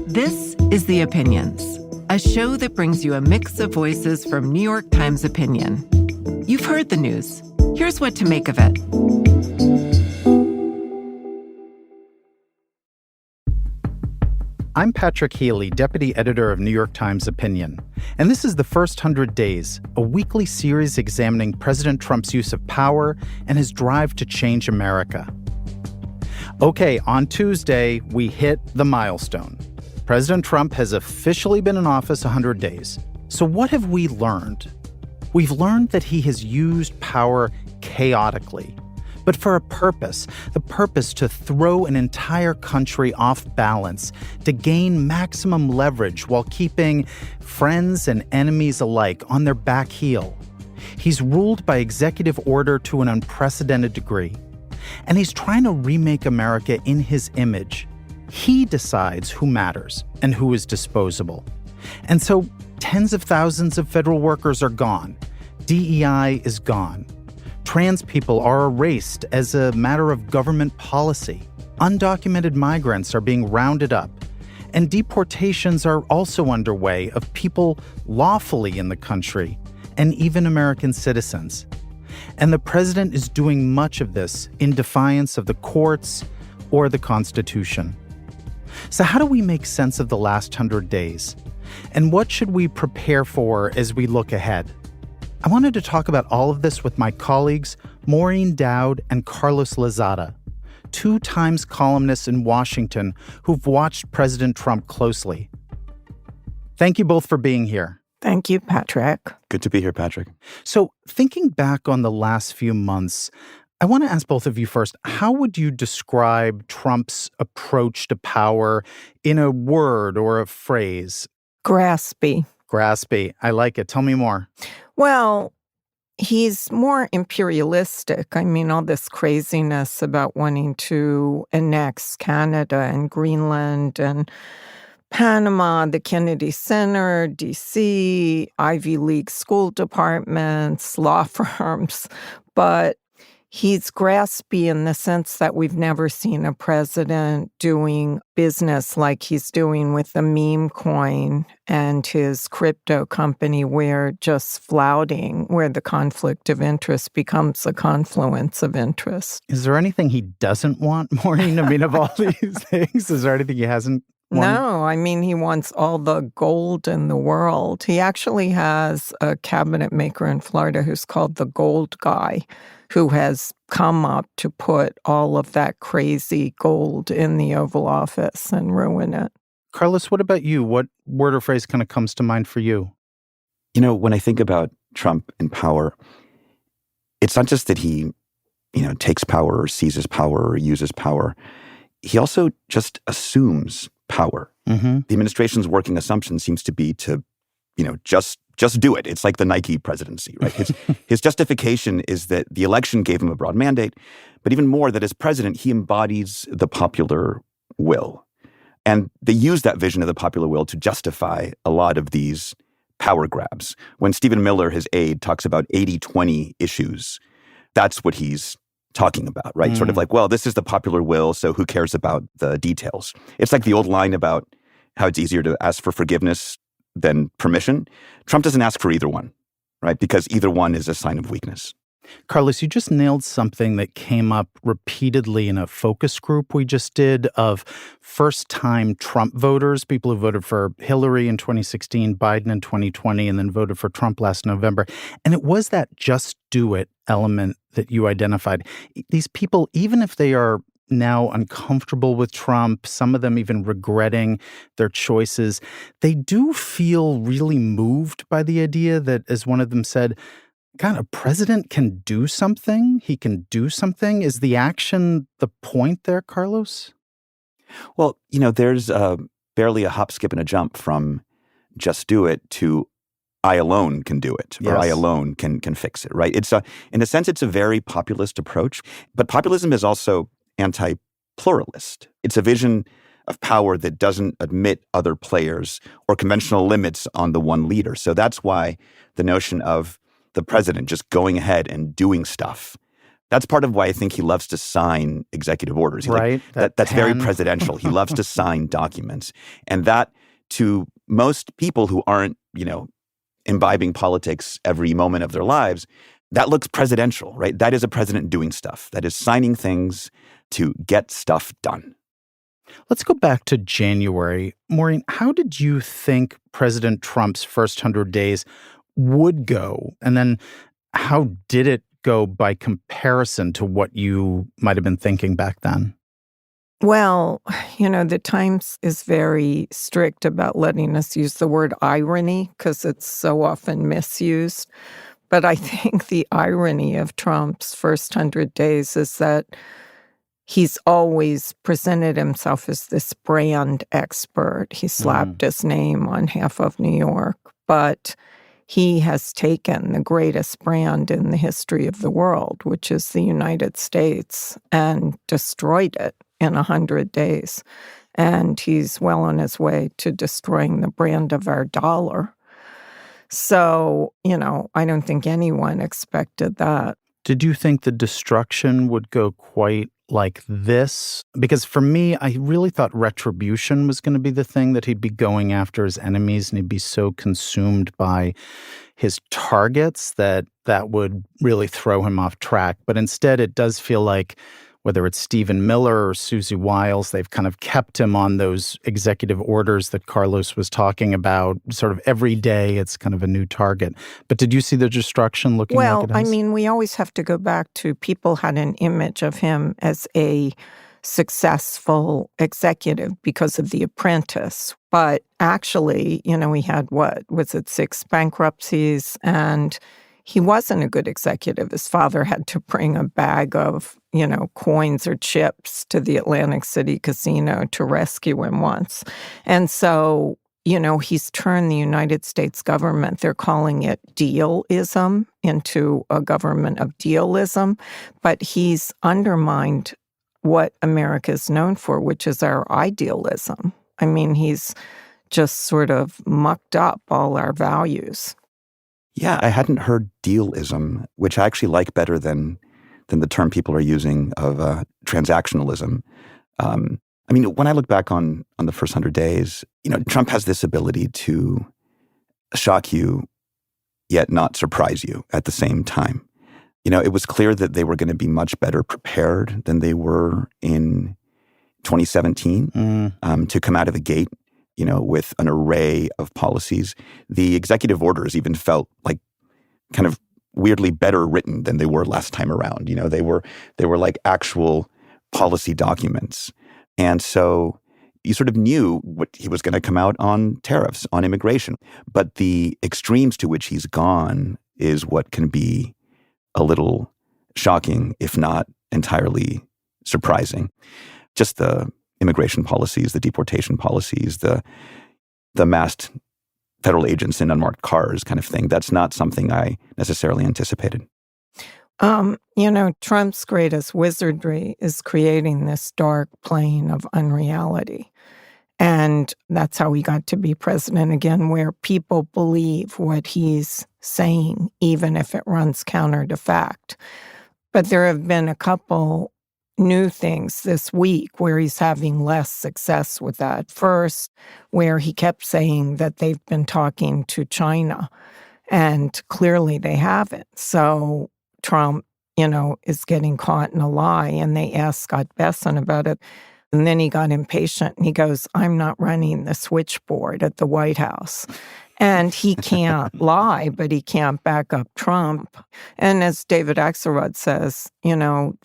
This is The Opinions, a show that brings you a mix of voices from New York Times Opinion. You've heard the news. Here's what to make of it. I'm Patrick Healy, deputy editor of New York Times Opinion. And this is The First 100 Days, a weekly series examining President Trump's use of power and his drive to change America. Okay, on Tuesday, we hit the milestone. President Trump has officially been in office 100 days. So what have we learned? We've learned that he has used power chaotically, but for a purpose, the purpose to throw an entire country off balance, to gain maximum leverage while keeping friends and enemies alike on their back heel. He's ruled by executive order to an unprecedented degree. And he's trying to remake America in his image. He decides who matters and who is disposable. And so tens of thousands of federal workers are gone. DEI is gone. Trans people are erased as a matter of government policy. Undocumented migrants are being rounded up. And deportations are also underway of people lawfully in the country, and even American citizens. And the president is doing much of this in defiance of the courts or the Constitution. So how do we make sense of the last 100 days? And what should we prepare for as we look ahead? I wanted to talk about all of this with my colleagues, Maureen Dowd and Carlos Lozada, two Times columnists in Washington who've watched President Trump closely. Thank you both for being here. Thank you, Patrick. Good to be here, Patrick. So thinking back on the last few months, I want to ask both of you first, how would you describe Trump's approach to power in a word or a phrase? Graspy. Graspy. I like it. Tell me more. Well, he's more imperialistic. I mean, all this craziness about wanting to annex Canada and Greenland and Panama, the Kennedy Center, D.C., Ivy League school departments, law firms. But he's graspy in the sense that we've never seen a president doing business like he's doing with the meme coin and his crypto company, where just flouting, where the conflict of interest becomes a confluence of interest. Is there anything he doesn't want, Maureen? I mean, of all these things, is there anything he hasn't wanted? No, I mean, he wants all the gold in the world. He actually has a cabinet maker in Florida who's called the Gold Guy, who has come up to put all of that crazy gold in the Oval Office and ruin it. Carlos, what about you? What word or phrase kind of comes to mind for you? You know, when I think about Trump in power, it's not just that he, takes power or seizes power or uses power. He also just assumes power. Mm-hmm. The administration's working assumption seems to be to, just do it. It's like the Nike presidency, right? His justification is that the election gave him a broad mandate, but even more that as president, he embodies the popular will. And they use that vision of the popular will to justify a lot of these power grabs. When Stephen Miller, his aide, talks about 80-20 issues, that's what he's talking about, right? Mm. Sort of like, well, this is the popular will, so who cares about the details? It's like the old line about how it's easier to ask for forgiveness than permission. Trump doesn't ask for either one, right? Because either one is a sign of weakness. Carlos, you just nailed something that came up repeatedly in a focus group we just did of first-time Trump voters, people who voted for Hillary in 2016, Biden in 2020, and then voted for Trump last November. And it was that just do it element that you identified. These people, even if they are now uncomfortable with Trump, some of them even regretting their choices, they do feel really moved by the idea that, as one of them said, God, a president can do something? He can do something? Is the action the point there, Carlos? Well, there's barely a hop, skip, and a jump from just do it to I alone can do it, or I alone can fix it, right? In a sense, it's a very populist approach, but populism is also anti-pluralist. It's a vision of power that doesn't admit other players or conventional limits on the one leader. So that's why the notion of the president just going ahead and doing stuff, That's part of why I think he loves to sign executive orders. Right. That's very presidential. He loves to sign documents. And that, to most people who aren't, imbibing politics every moment of their lives, that looks presidential, right? That is a president doing stuff. That is signing things to get stuff done. Let's go back to January. Maureen, how did you think President Trump's first 100 days would go? And then how did it go by comparison to what you might have been thinking back then? Well, the Times is very strict about letting us use the word irony because it's so often misused. But I think the irony of Trump's first 100 days is that he's always presented himself as this brand expert. He slapped his name on half of New York, but he has taken the greatest brand in the history of the world, which is the United States, and destroyed it in 100 days. And he's well on his way to destroying the brand of our dollar. So, I don't think anyone expected that. Did you think the destruction would go quite like this? Because for me, I really thought retribution was going to be the thing, that he'd be going after his enemies and he'd be so consumed by his targets that would really throw him off track. But instead, it does feel like, whether it's Stephen Miller or Susie Wiles, they've kind of kept him on those executive orders that Carlos was talking about. Sort of every day, it's kind of a new target. But did you see the destruction looking like it has? We always have to go back to, people had an image of him as a successful executive because of The Apprentice. But actually, he had, 6 bankruptcies, and he wasn't a good executive. His father had to bring a bag of, coins or chips to the Atlantic City casino to rescue him once. And so, he's turned the United States government, they're calling it dealism, into a government of dealism. But he's undermined what America is known for, which is our idealism. He's just sort of mucked up all our values. Yeah, I hadn't heard dealism, which I actually like better than the term people are using of transactionalism. When I look back on the first 100 days, Trump has this ability to shock you, yet not surprise you at the same time. It was clear that they were going to be much better prepared than they were in 2017 to come out of the gate, with an array of policies. The executive orders even felt like kind of weirdly better written than they were last time around. They were like actual policy documents. And so you sort of knew what he was going to come out on tariffs, on immigration. But the extremes to which he's gone is what can be a little shocking, if not entirely surprising. Just the immigration policies, the deportation policies, the masked federal agents in unmarked cars kind of thing. That's not something I necessarily anticipated. Trump's greatest wizardry is creating this dark plane of unreality. And that's how he got to be president again, where people believe what he's saying, even if it runs counter to fact. But there have been a couple new things this week where he's having less success with that. First, where he kept saying that they've been talking to China, and clearly they haven't. So Trump, is getting caught in a lie, and they asked Scott Bessent about it. And then he got impatient and he goes, I'm not running the switchboard at the White House. And he can't lie, but he can't back up Trump. And as David Axelrod says,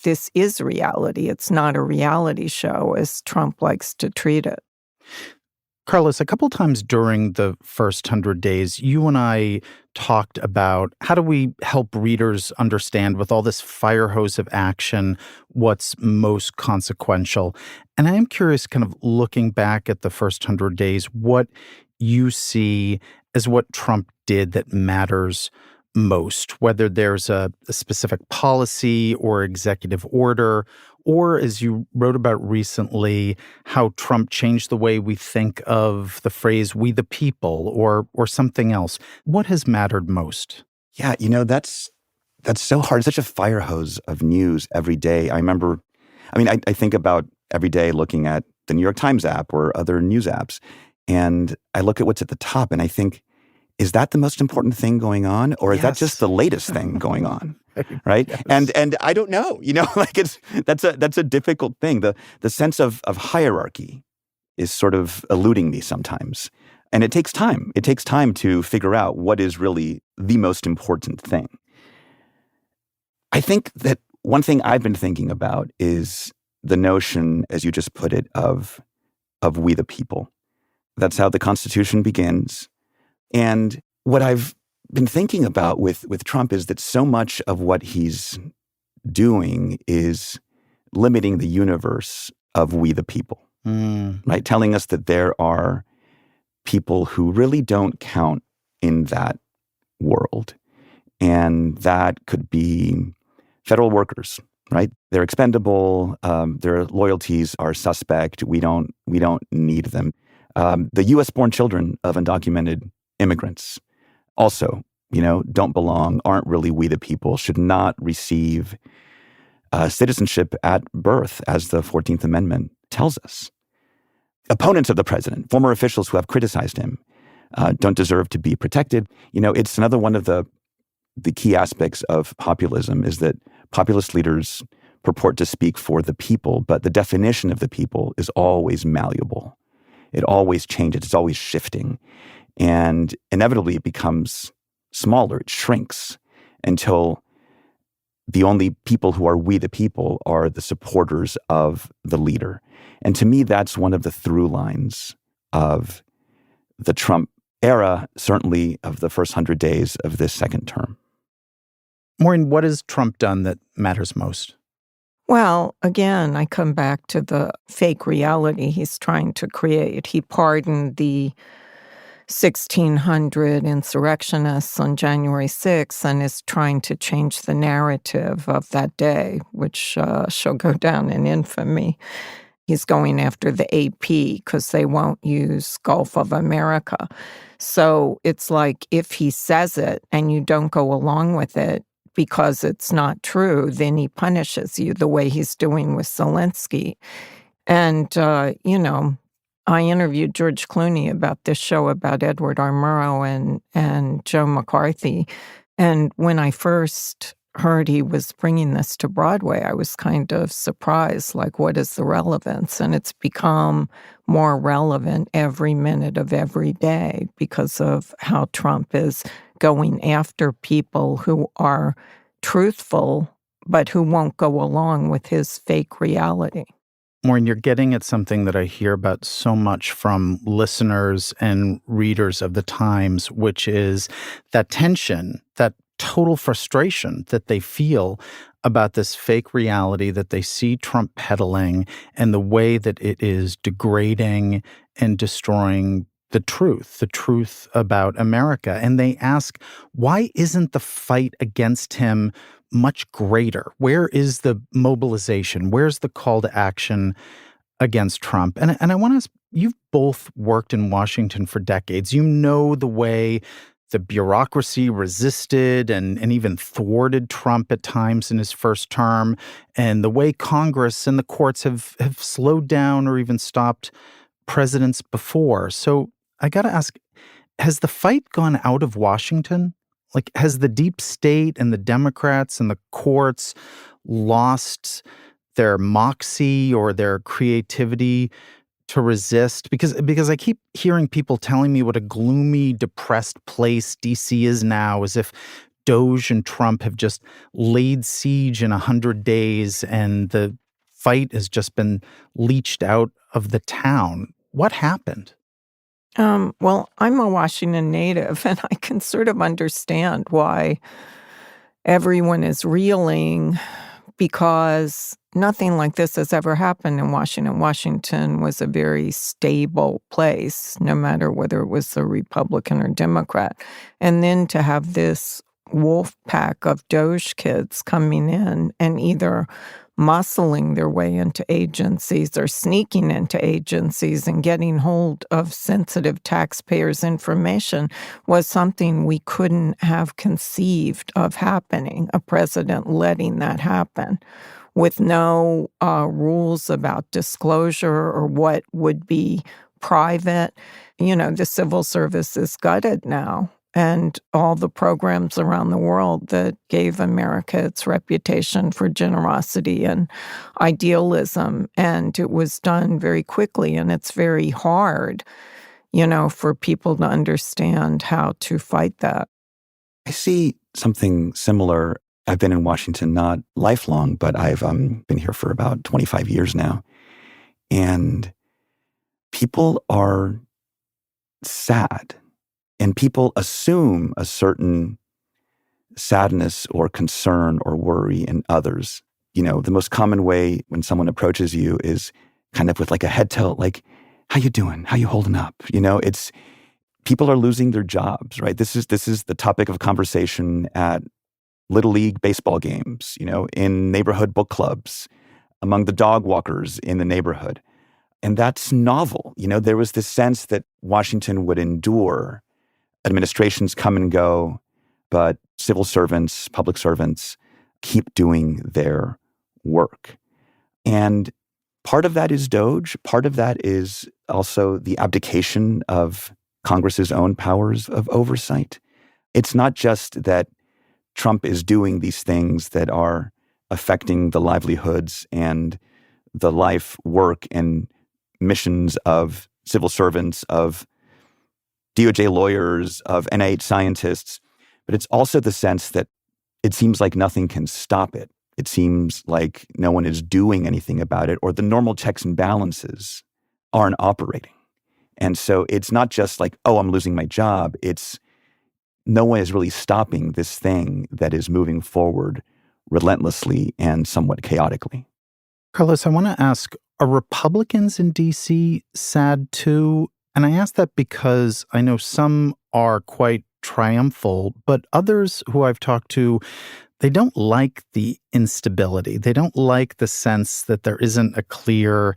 this is reality. It's not a reality show, as Trump likes to treat it. Carlos, a couple times during the first 100 days, you and I talked about how do we help readers understand, with all this fire hose of action, what's most consequential. And I am curious, kind of looking back at the first 100 days, what you see as what Trump did that matters most, whether there's a specific policy or executive order, or, as you wrote about recently, how Trump changed the way we think of the phrase "we the people," or something else. What has mattered most? Yeah, that's so hard. It's such a fire hose of news every day. I think about every day looking at the New York Times app or other news apps, and I look at what's at the top and I think, is that the most important thing going on? Or is that just the latest thing going on? Right? Yes. And I don't know, that's a difficult thing. The sense of hierarchy is sort of eluding me sometimes. And it takes time. It takes time to figure out what is really the most important thing. I think that one thing I've been thinking about is the notion, as you just put it, of we the people. That's how the Constitution begins. And what I've been thinking about with Trump is that so much of what he's doing is limiting the universe of we the people, right? Telling us that there are people who really don't count in that world. And that could be federal workers, right? They're expendable. Their loyalties are suspect. We don't need them. The U.S.-born children of undocumented immigrants also, don't belong, aren't really we the people, should not receive citizenship at birth, as the 14th Amendment tells us. Opponents of the president, former officials who have criticized him, don't deserve to be protected. It's another one of the key aspects of populism is that populist leaders purport to speak for the people, but the definition of the people is always malleable. It always changes. It's always shifting. And inevitably it becomes smaller. It shrinks until the only people who are we the people are the supporters of the leader. And to me, that's one of the through lines of the Trump era, certainly of the first 100 days of this second term. Maureen, what has Trump done that matters most? Well, again, I come back to the fake reality he's trying to create. He pardoned the 1,600 insurrectionists on January 6th and is trying to change the narrative of that day, which shall go down in infamy. He's going after the AP because they won't use Gulf of America. So it's like if he says it and you don't go along with it because it's not true, then he punishes you the way he's doing with Zelensky. And, I interviewed George Clooney about this show about Edward R. Murrow and Joe McCarthy. And when I first heard he was bringing this to Broadway, I was kind of surprised, like, what is the relevance? And it's become more relevant every minute of every day because of how Trump is going after people who are truthful, but who won't go along with his fake reality. Maureen, you're getting at something that I hear about so much from listeners and readers of the Times, which is that tension, that total frustration that they feel about this fake reality that they see Trump peddling and the way that it is degrading and destroying the truth about America. And they ask, why isn't the fight against him much greater? Where is the mobilization? Where's the call to action against Trump? And I want to ask, you've both worked in Washington for decades. You know the way the bureaucracy resisted and even thwarted Trump at times in his first term, and the way Congress and the courts have slowed down or even stopped presidents before. So I got to ask, has the fight gone out of Washington? Like, has the deep state and the Democrats and the courts lost their moxie or their creativity to resist? Because I keep hearing people telling me what a gloomy, depressed place D.C. is now, as if Doge and Trump have just laid siege in 100 days and the fight has just been leached out of the town. What happened? Well, I'm a Washington native, and I can sort of understand why everyone is reeling, because nothing like this has ever happened in Washington. Washington was a very stable place, no matter whether it was a Republican or Democrat. And then to have this wolf pack of Doge kids coming in and either muscling their way into agencies or sneaking into agencies and getting hold of sensitive taxpayers' information was something we couldn't have conceived of happening, a president letting that happen with no rules about disclosure or what would be private. The civil service is gutted now, and all the programs around the world that gave America its reputation for generosity and idealism. And it was done very quickly, and it's very hard, for people to understand how to fight that. I see something similar. I've been in Washington not lifelong, but I've been here for about 25 years now. And people are sad. And people assume a certain sadness or concern or worry in others. The most common way when someone approaches you is kind of with like a head tilt, like, how you doing? How you holding up? It's people are losing their jobs, right? This is the topic of conversation at Little League baseball games, in neighborhood book clubs, among the dog walkers in the neighborhood. And that's novel. There was this sense that Washington would endure. Administrations come and go, but civil servants, public servants keep doing their work. And part of that is DOGE. Part of that is also the abdication of Congress's own powers of oversight. It's not just that Trump is doing these things that are affecting the livelihoods and the life, work, and missions of civil servants, of DOJ lawyers, of NIH scientists, but it's also the sense that it seems like nothing can stop it. It seems like no one is doing anything about it, or the normal checks and balances aren't operating. And so it's not just like, oh, I'm losing my job. It's no one is really stopping this thing that is moving forward relentlessly and somewhat chaotically. Carlos, I want to ask, are Republicans in D.C. sad too? And I ask that because I know some are quite triumphal, but others who I've talked to, they don't like the instability. They don't like the sense that there isn't a clear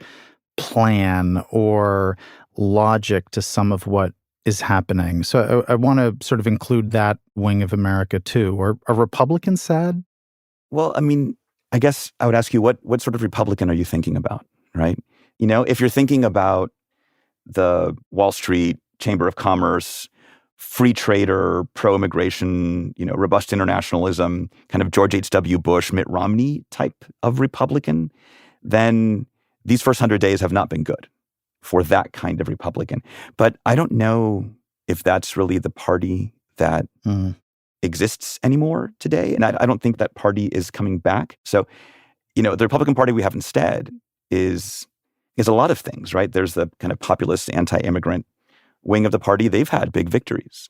plan or logic to some of what is happening. So I want to sort of include that wing of America too. Are Republicans sad? Well, I guess I would ask you, what sort of Republican are you thinking about, right? If you're thinking about the Wall Street Chamber of Commerce, free trader, pro-immigration, robust internationalism, kind of George H.W. Bush, Mitt Romney type of Republican, then these first 100 days have not been good for that kind of Republican. But I don't know if that's really the party that exists anymore today. And I don't think that party is coming back. So, the Republican Party we have instead is a lot of things, right? There's the kind of populist, anti-immigrant wing of the party. They've had big victories.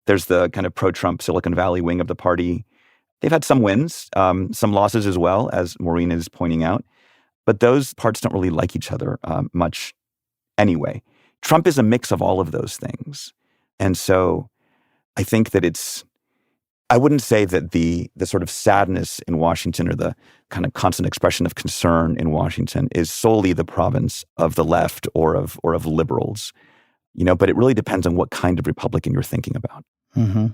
There's the kind of pro-Trump Silicon Valley wing of the party. They've had some wins, some losses as well, as Maureen is pointing out. But those parts don't really like each other much anyway. Trump is a mix of all of those things. And so I think that I wouldn't say that the sort of sadness in Washington or the kind of constant expression of concern in Washington is solely the province of the left or of liberals, but it really depends on what kind of Republican you're thinking about. Mm-hmm.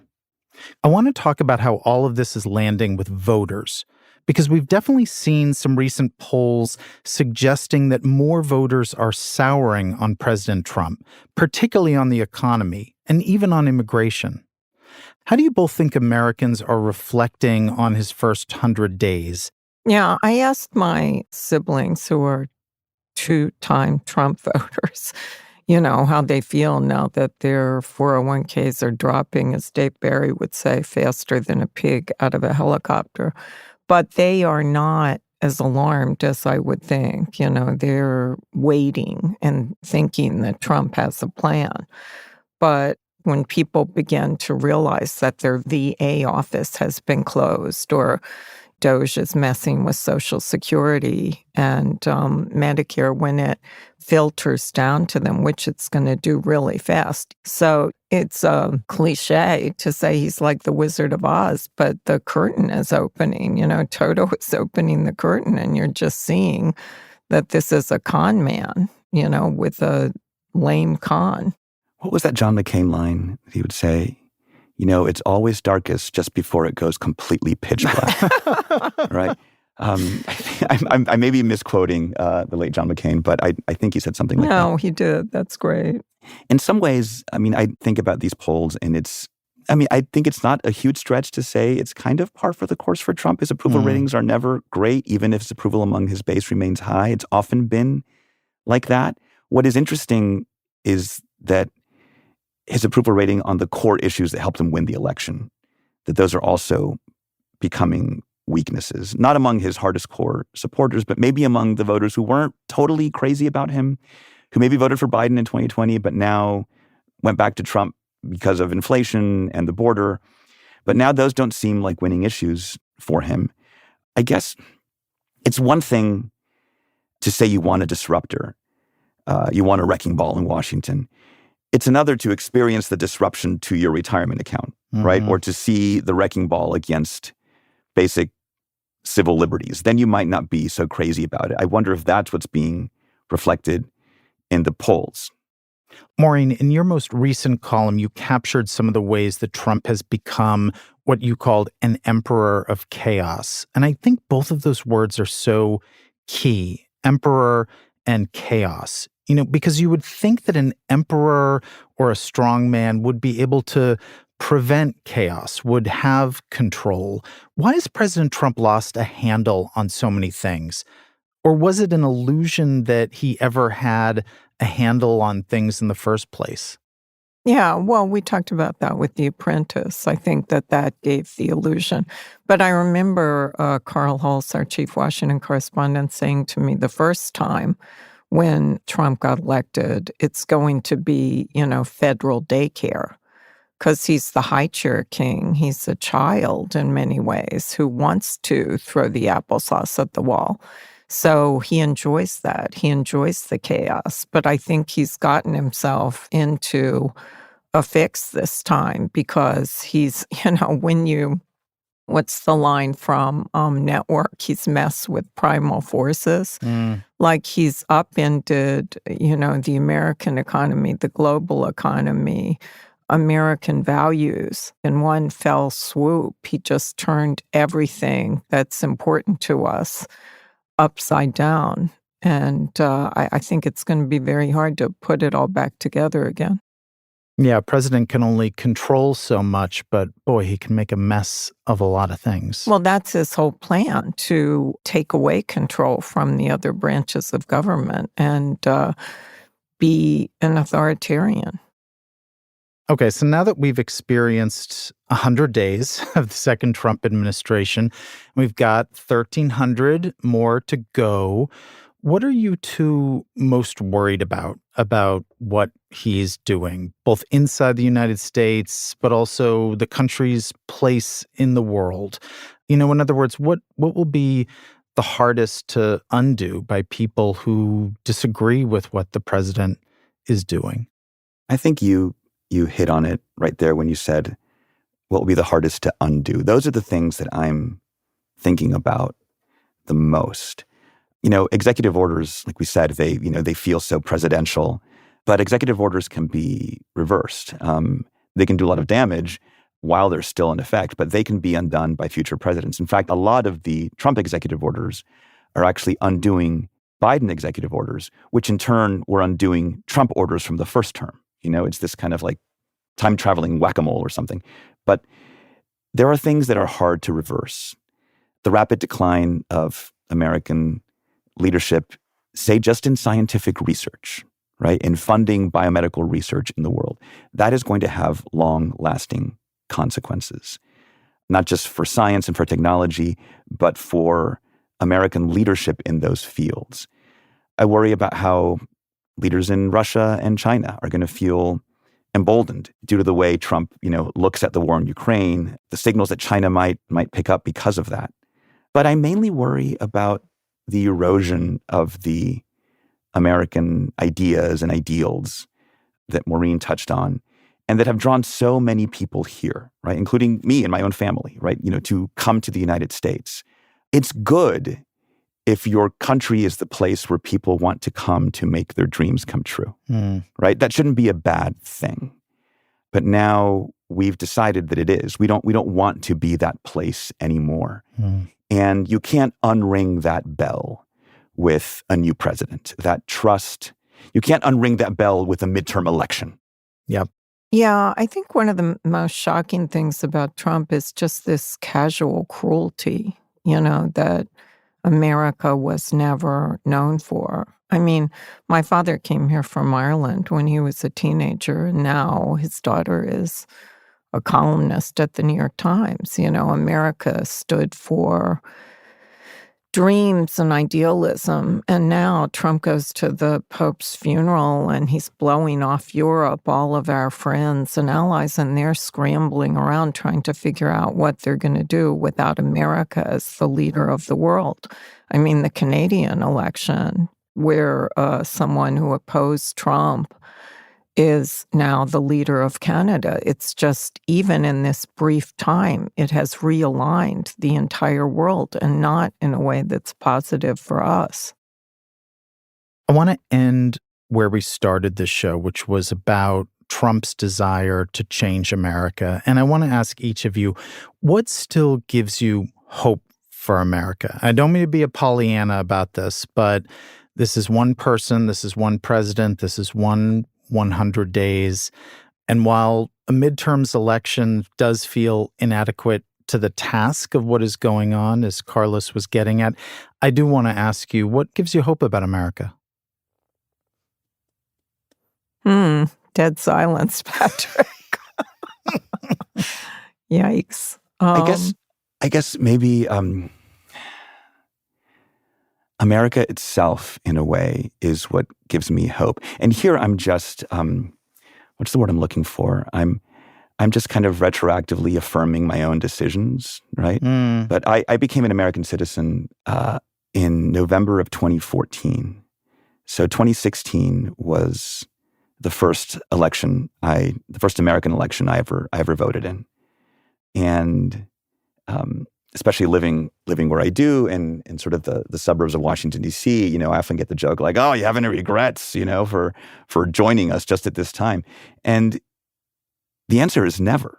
I want to talk about how all of this is landing with voters, because we've definitely seen some recent polls suggesting that more voters are souring on President Trump, particularly on the economy and even on immigration. How do you both think Americans are reflecting on his first 100 days? Yeah, I asked my siblings who are two-time Trump voters, how they feel now that their 401ks are dropping, as Dave Barry would say, faster than a pig out of a helicopter. But they are not as alarmed as I would think. They're waiting and thinking that Trump has a plan. But when people begin to realize that their VA office has been closed, or DOGE is messing with Social Security and Medicare, when it filters down to them, which it's going to do really fast. So it's a cliche to say he's like the Wizard of Oz, but the curtain is opening. Toto is opening the curtain, and you're just seeing that this is a con man, with a lame con. What was that John McCain line he would say? It's always darkest just before it goes completely pitch black, right? I may be misquoting the late John McCain, but I think he said something like that. No, he did. That's great. In some ways, I think about these polls, and I think it's not a huge stretch to say it's kind of par for the course for Trump. His approval ratings are never great, even if his approval among his base remains high. It's often been like that. What is interesting is that his approval rating on the core issues that helped him win the election, that those are also becoming weaknesses, not among his hardest core supporters, but maybe among the voters who weren't totally crazy about him, who maybe voted for Biden in 2020, but now went back to Trump because of inflation and the border. But now those don't seem like winning issues for him. I guess it's one thing to say you want a disruptor, you want a wrecking ball in Washington. It's another to experience the disruption to your retirement account, right? Or to see the wrecking ball against basic civil liberties. Then you might not be so crazy about it. I wonder if that's what's being reflected in the polls. Maureen, in your most recent column, you captured some of the ways that Trump has become what you called an emperor of chaos. And I think both of those words are so key, emperor and chaos. Because you would think that an emperor or a strongman would be able to prevent chaos, would have control. Why has President Trump lost a handle on so many things? Or was it an illusion that he ever had a handle on things in the first place? Yeah, well, we talked about that with The Apprentice. I think that gave the illusion. But I remember Carl Hulse, our chief Washington correspondent, saying to me the first time when Trump got elected, it's going to be, federal daycare, because he's the high chair king. He's a child in many ways who wants to throw the applesauce at the wall. So he enjoys that. He enjoys the chaos. But I think he's gotten himself into a fix this time because he's, what's the line from Network? He's messed with primal forces. Like he's upended, the American economy, the global economy, American values. In one fell swoop, he just turned everything that's important to us upside down. And I think it's going to be very hard to put it all back together again. Yeah, a president can only control so much, but boy, he can make a mess of a lot of things. Well, that's his whole plan, to take away control from the other branches of government and be an authoritarian. Okay, so now that we've experienced 100 days of the second Trump administration, we've got 1,300 more to go. What are you two most worried about what he's doing, both inside the United States, but also the country's place in the world? In other words, what will be the hardest to undo by people who disagree with what the president is doing? I think you hit on it right there when you said what will be the hardest to undo. Those are the things that I'm thinking about the most. Executive orders, like we said, they feel so presidential, but executive orders can be reversed. They can do a lot of damage while they're still in effect, but they can be undone by future presidents. In fact, a lot of the Trump executive orders are actually undoing Biden executive orders, which in turn were undoing Trump orders from the first term. It's this kind of like time-traveling whack-a-mole or something. But there are things that are hard to reverse. The rapid decline of American leadership, say just in scientific research, right, in funding biomedical research in the world, that is going to have long-lasting consequences, not just for science and for technology, but for American leadership in those fields. I worry about how leaders in Russia and China are going to feel emboldened due to the way Trump, looks at the war in Ukraine, the signals that China might pick up because of that. But I mainly worry about the erosion of the American ideas and ideals that Maureen touched on, and that have drawn so many people here, right, including me and my own family, right, to come to the United States. It's good if your country is the place where people want to come to make their dreams come true, right? That shouldn't be a bad thing. But now we've decided that it is. We don't want to be that place anymore. And you can't unring that bell with a new president. That trust, you can't unring that bell with a midterm election. Yep. Yeah, I think one of the most shocking things about Trump is just this casual cruelty, that America was never known for. I mean, my father came here from Ireland when he was a teenager, and now his daughter is a columnist at the New York Times. America stood for dreams and idealism, and now Trump goes to the Pope's funeral and he's blowing off Europe, all of our friends and allies, and they're scrambling around trying to figure out what they're going to do without America as the leader of the world. I mean, the Canadian election, where someone who opposed Trump is now the leader of Canada. It's just, even in this brief time, it has realigned the entire world, and not in a way that's positive for us. I want to end where we started this show, which was about Trump's desire to change America. And I want to ask each of you, what still gives you hope for America? I don't mean to be a Pollyanna about this, but this is one person, this is one president, this is 100 days. And while a midterms election does feel inadequate to the task of what is going on, as Carlos was getting at, I do want to ask you, what gives you hope about America? Dead silence, Patrick. Yikes. I guess maybe America itself, in a way, is what gives me hope. And here I'm just, what's the word I'm looking for? I'm just kind of retroactively affirming my own decisions, right? But I became an American citizen in November of 2014. So 2016 was the first American election I ever voted in. And especially living where I do in sort of the suburbs of Washington, D.C., I often get the joke like, oh, you have any regrets, for joining us just at this time? And the answer is never,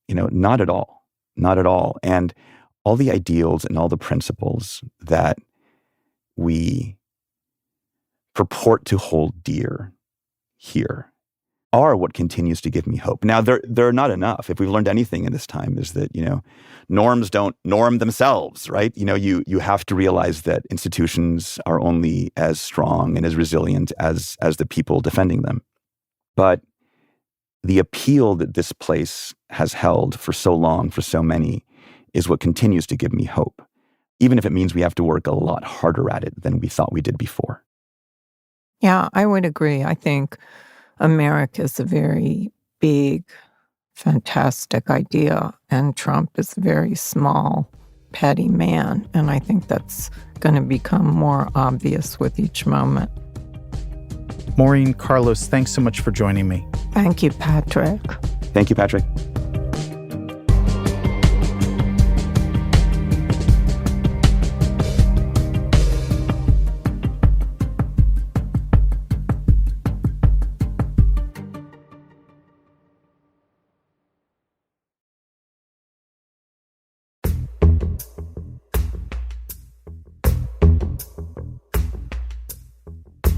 not at all, not at all. And all the ideals and all the principles that we purport to hold dear here are what continues to give me hope. Now, they're not enough. If we've learned anything in this time, is that, norms don't norm themselves, right? You have to realize that institutions are only as strong and as resilient as the people defending them. But the appeal that this place has held for so long, for so many, is what continues to give me hope, even if it means we have to work a lot harder at it than we thought we did before. Yeah, I would agree. I think America is a very big, fantastic idea, and Trump is a very small, petty man. And I think that's going to become more obvious with each moment. Maureen, Carlos, thanks so much for joining me. Thank you, Patrick. Thank you, Patrick.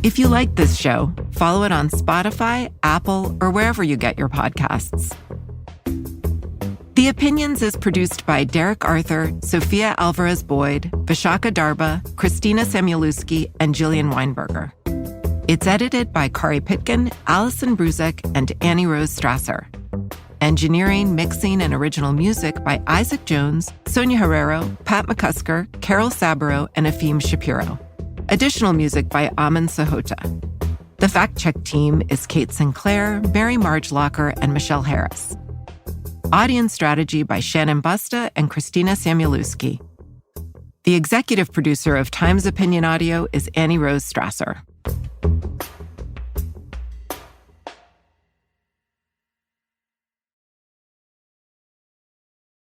If you like this show, follow it on Spotify, Apple, or wherever you get your podcasts. The Opinions is produced by Derek Arthur, Sophia Alvarez-Boyd, Vishaka Darba, Christina Samuelewski, and Jillian Weinberger. It's edited by Kari Pitkin, Allison Bruzek, and Annie Rose Strasser. Engineering, mixing, and original music by Isaac Jones, Sonia Herrero, Pat McCusker, Carol Saburo, and Afim Shapiro. Additional music by Amin Sahota. The fact-check team is Kate Sinclair, Mary Marge Locker, and Michelle Harris. Audience strategy by Shannon Busta and Christina Samuelewski. The executive producer of Times Opinion Audio is Annie Rose Strasser.